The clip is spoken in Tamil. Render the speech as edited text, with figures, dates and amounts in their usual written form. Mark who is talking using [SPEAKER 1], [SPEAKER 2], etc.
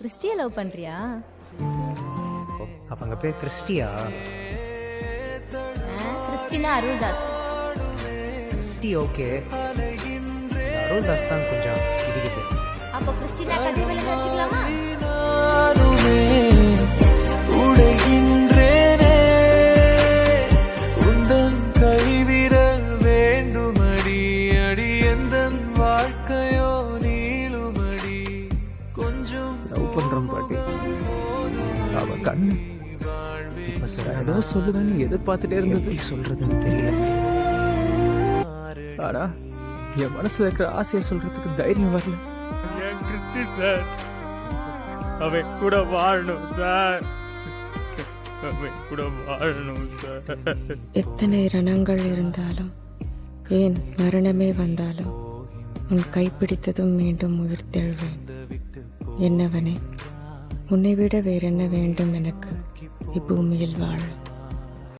[SPEAKER 1] கிறிஸ்டியை லவ் பண்றியா?
[SPEAKER 2] அவங்க பேர் கிறிஸ்டியா?
[SPEAKER 1] Christina Aruldas.
[SPEAKER 2] Christy okay, Aruldas தான் கொஞ்சம் இருக்குது.
[SPEAKER 1] அப்போ கிறிஸ்டினா கதிர்வேலை வச்சுக்கலாமா?
[SPEAKER 3] ஏதோ சொல்லுவேன்னு எதிர்பார்த்துட்டே இருந்தது.
[SPEAKER 2] சொல்றதுன்னு தெரியல.
[SPEAKER 3] ஆனா என் மனசுல இருக்கிற ஆசையை சொல்றதுக்கு தைரியம் வரல.
[SPEAKER 4] கிறிஸ்டி சார், அவன் கூட வாழணும் சார், அவன் கூட வாழணும் சார்.
[SPEAKER 5] எத்தனை ரணங்கள் இருந்தாலும், ஏன் மரணமே வந்தாலும், உன் கைப்பிடித்ததும் மீண்டும் உயிர் தெழுவேன். என்னவனே, உன்னை விட வேறென்ன வேண்டும் எனக்கு இப்பூமியில் வாழ?